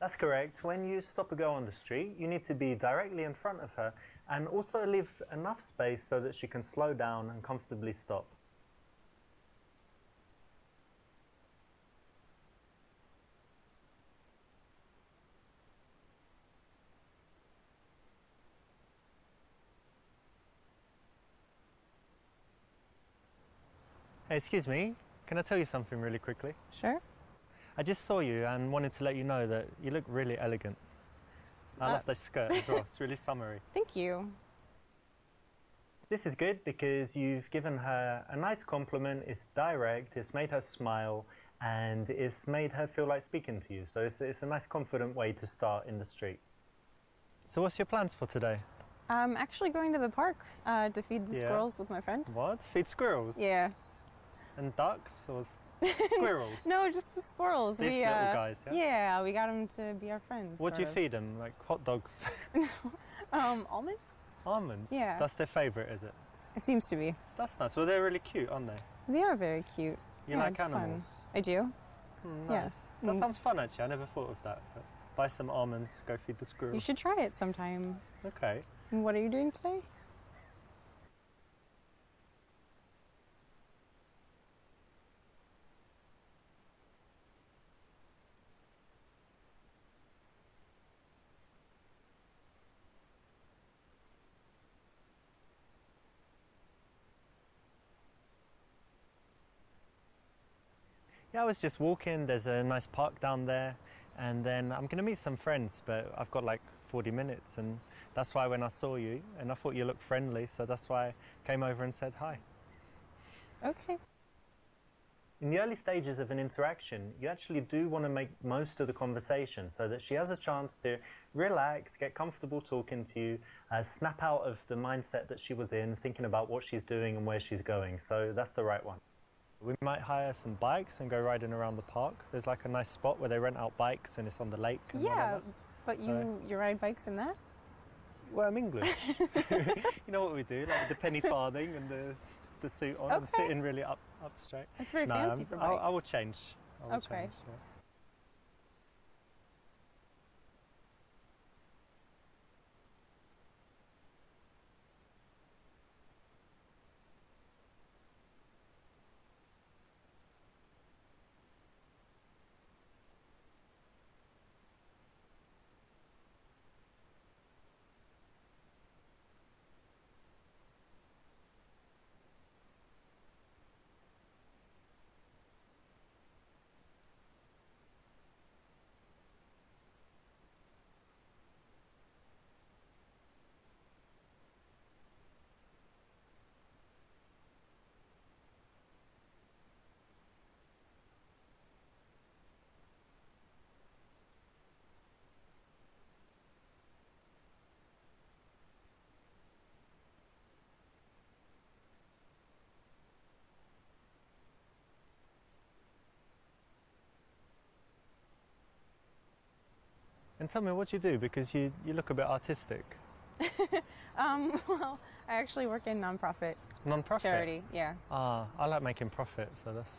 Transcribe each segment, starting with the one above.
That's correct. When you stop a girl on the street, you need to be directly in front of her and also leave enough space so that she can slow down and comfortably stop. Hey, excuse me, can I tell you something really quickly? Sure. I just saw you and wanted to let you know that you look really elegant. I love this skirt as well, it's really summery. Thank you. This is good because you've given her a nice compliment, it's direct, it's made her smile, and it's made her feel like speaking to you. So it's a nice confident way to start in the street. So what's your plans for today? I'm actually going to the park to feed the squirrels with my friend. What? Feed squirrels? Yeah. And ducks or squirrels? No, just the squirrels. These little guys, yeah? Yeah, we got them to be our friends. What do you feed them? Like hot dogs? Almonds? Almonds? Yeah. That's their favourite, is it? It seems to be. That's nice. Well, they're really cute, aren't they? They are very cute. You like animals? Fun. I do. Nice. Yeah. That sounds fun, actually. I never thought of that. But buy some almonds, go feed the squirrels. You should try it sometime. Okay. And what are you doing today? Yeah, I was just walking, there's a nice park down there, and then I'm going to meet some friends, but I've got like 40 minutes, and that's why when I saw you, and I thought you looked friendly, so that's why I came over and said hi. Okay. In the early stages of an interaction, you actually do want to make most of the conversation so that she has a chance to relax, get comfortable talking to you, snap out of the mindset that she was in, thinking about what she's doing and where she's going, so that's the right one. We might hire some bikes and go riding around the park. There's like a nice spot where they rent out bikes and it's on the lake. And yeah, but you ride bikes in that? Well, I'm English. You know what we do, like the penny farthing and the suit on and sitting really up straight. That's very fancy for bikes. I will change. I will change, yeah. And tell me what you do, because you look a bit artistic. Well, I actually work in non-profit. Non-profit? Charity, yeah. I like making profit, so that's...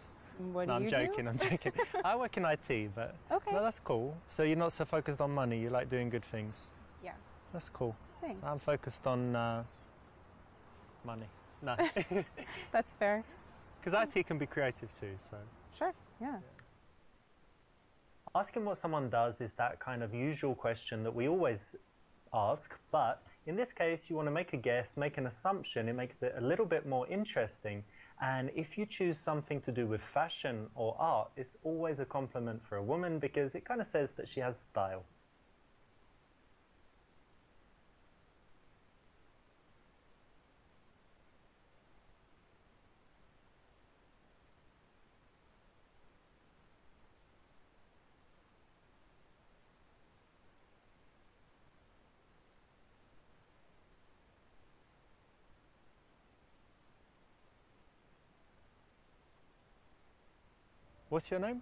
What do you do? I'm joking. I work in IT, but okay. No, that's cool. So you're not so focused on money, you like doing good things. Yeah. That's cool. Thanks. I'm focused on money. No. That's fair. Because IT can be creative too, so... Sure, yeah. Asking what someone does is that kind of usual question that we always ask, but in this case you want to make a guess, make an assumption, it makes it a little bit more interesting, and if you choose something to do with fashion or art, it's always a compliment for a woman because it kind of says that she has style. What's your name?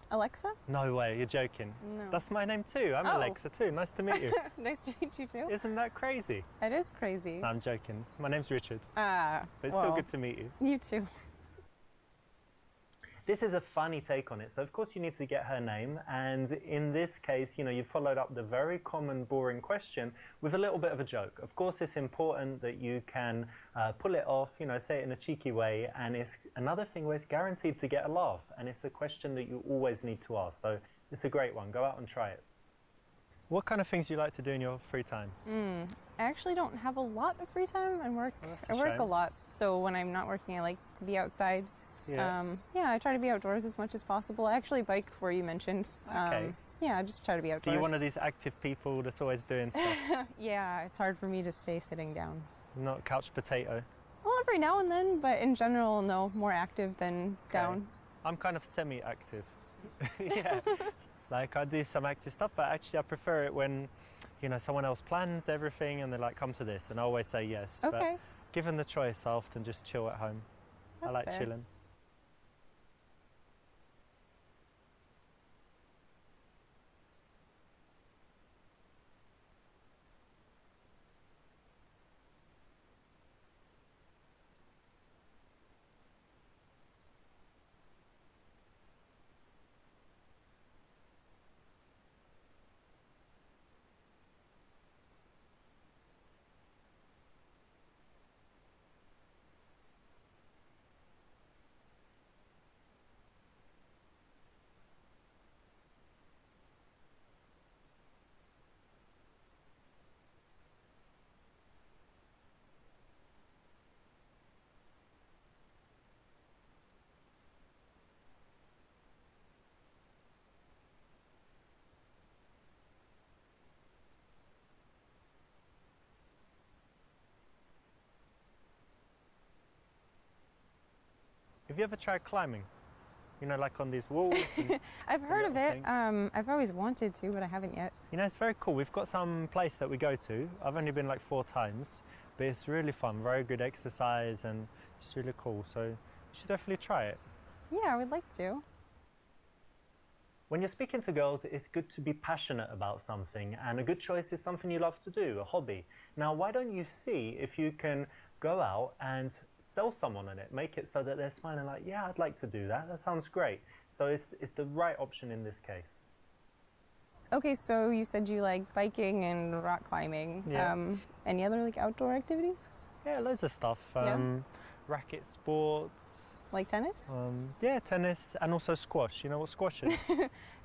Alexa? No way, you're joking. No. That's my name too. I'm Alexa too. Nice to meet you. Nice to meet you too. Isn't that crazy? It is crazy. No, I'm joking. My name's Richard. But it's still good to meet you. You too. this is a funny take on it. So of course you need to get her name, and in this case, you know, you followed up the very common boring question with a little bit of a joke. Of course it's important that you can pull it off, you know, say it in a cheeky way, and it's another thing where it's guaranteed to get a laugh, and it's a question that you always need to ask. So it's a great one. Go out and try it. What kind of things do you like to do in your free time? I actually don't have a lot of free time. I work a lot, so when I'm not working, I like to be outside. Yeah. I try to be outdoors as much as possible. I actually bike where you mentioned. Okay. Yeah, I just try to be outdoors. So you're one of these active people that's always doing stuff? Yeah, it's hard for me to stay sitting down. Not couch potato? Well, every now and then, but in general, no, more active than down. I'm kind of semi-active. Yeah. Like I do some active stuff, but actually I prefer it when, you know, someone else plans everything and they're like, come to this, and I always say yes. Okay. But given the choice, I often just chill at home. That's I like fair. chilling. Have you ever tried climbing? You know, like on these walls? I've heard of it. Things? I've always wanted to, but I haven't yet. You know, it's very cool. We've got some place that we go to. I've only been like 4 times, but it's really fun. Very good exercise and just really cool. So you should definitely try it. Yeah, I would like to. When you're speaking to girls, it's good to be passionate about something, and a good choice is something you love to do, a hobby. Now, why don't you see if you can go out and sell someone on it, make it so that they're smiling like, yeah, I'd like to do that, that sounds great. So it's the right option in this case. Okay, so you said you like biking and rock climbing. Yeah. Any other like outdoor activities? Yeah, loads of stuff. Racket sports. Like tennis? Yeah, tennis and also squash. You know what squash is?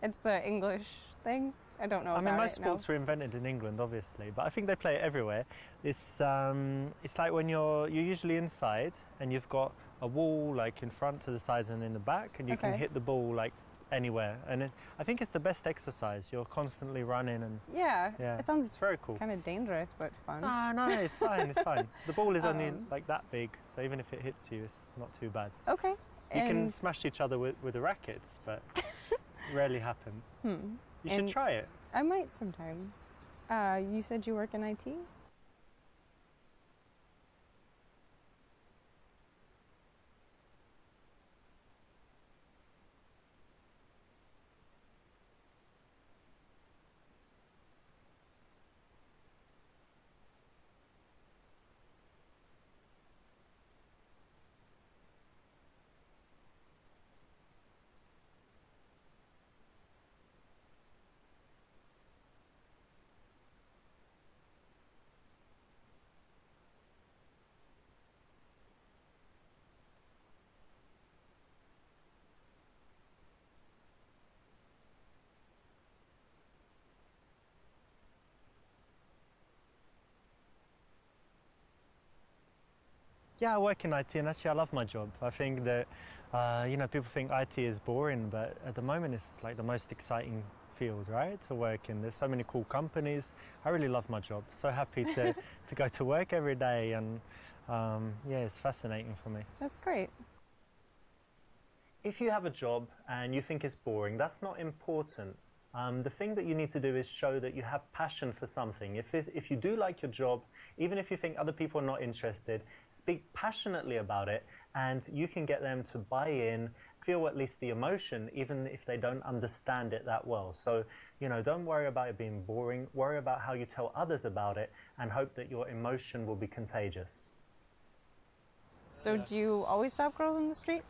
It's the English thing. I don't know about it. I mean, most sports were invented in England, obviously, but I think they play it everywhere. It's like when you're usually inside and you've got a wall like in front, to the sides, and in the back, and you can hit the ball like anywhere. And I think it's the best exercise. You're constantly running and yeah, it sounds it's very cool. Kind of dangerous, but fun. No, it's fine. It's fine. The ball is only like that big, so even if it hits you, it's not too bad. Okay. You can smash each other with the rackets, but rarely happens. You should try it. I might sometime. You said you work in IT? Yeah, I work in IT, and actually I love my job. I think that, you know, people think IT is boring, but at the moment it's like the most exciting field, right, to work in. There's so many cool companies. I really love my job. So happy to go to work every day, and yeah, it's fascinating for me. That's great. If you have a job and you think it's boring, that's not important. The thing that you need to do is show that you have passion for something. If you do like your job, even if you think other people are not interested, speak passionately about it, and you can get them to buy in, feel at least the emotion, even if they don't understand it that well. So, you know, don't worry about it being boring. Worry about how you tell others about it, and hope that your emotion will be contagious. So do you always stop girls in the street?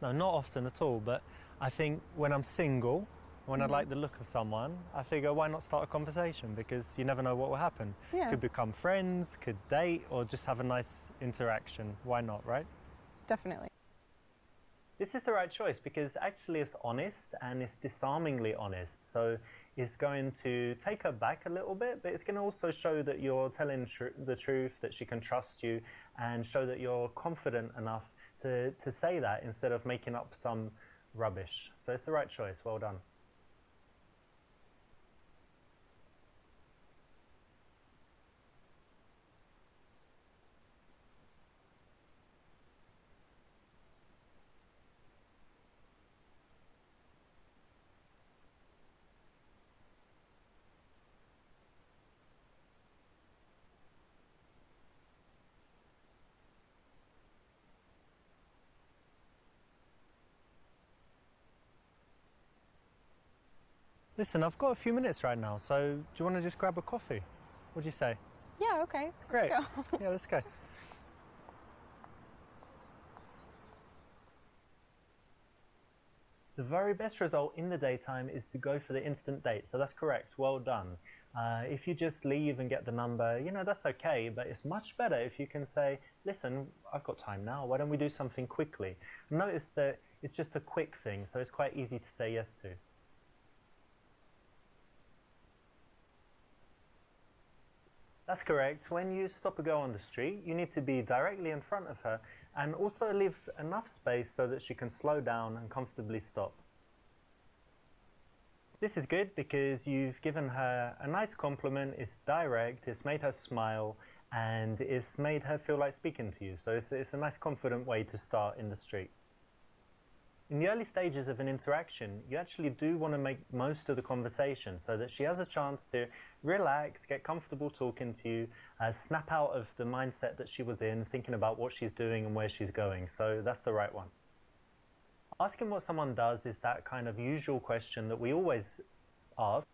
No, not often at all, but I think when I'm single, when I like the look of someone, I figure why not start a conversation, because you never know what will happen. Yeah. Could become friends, could date, or just have a nice interaction. Why not, right? Definitely. This is the right choice because actually it's honest and it's disarmingly honest. So it's going to take her back a little bit, but it's going to also show that you're telling the truth, that she can trust you, and show that you're confident enough to say that instead of making up some rubbish. So it's the right choice. Well done. Listen, I've got a few minutes right now, so do you want to just grab a coffee? What do you say? Yeah, okay. Great. Let's go. Yeah, let's go. The very best result in the daytime is to go for the instant date, so that's correct. Well done. If you just leave and get the number, you know, that's okay, but it's much better if you can say, listen, I've got time now, why don't we do something quickly? Notice that it's just a quick thing, so it's quite easy to say yes to. That's correct. When you stop a girl on the street, you need to be directly in front of her and also leave enough space so that she can slow down and comfortably stop. This is good because you've given her a nice compliment, it's direct, it's made her smile, and it's made her feel like speaking to you. So it's a nice confident way to start in the street. In the early stages of an interaction, you actually do want to make most of the conversation so that she has a chance to relax, get comfortable talking to you, snap out of the mindset that she was in, thinking about what she's doing and where she's going. So that's the right one. Asking what someone does is that kind of usual question that we always ask.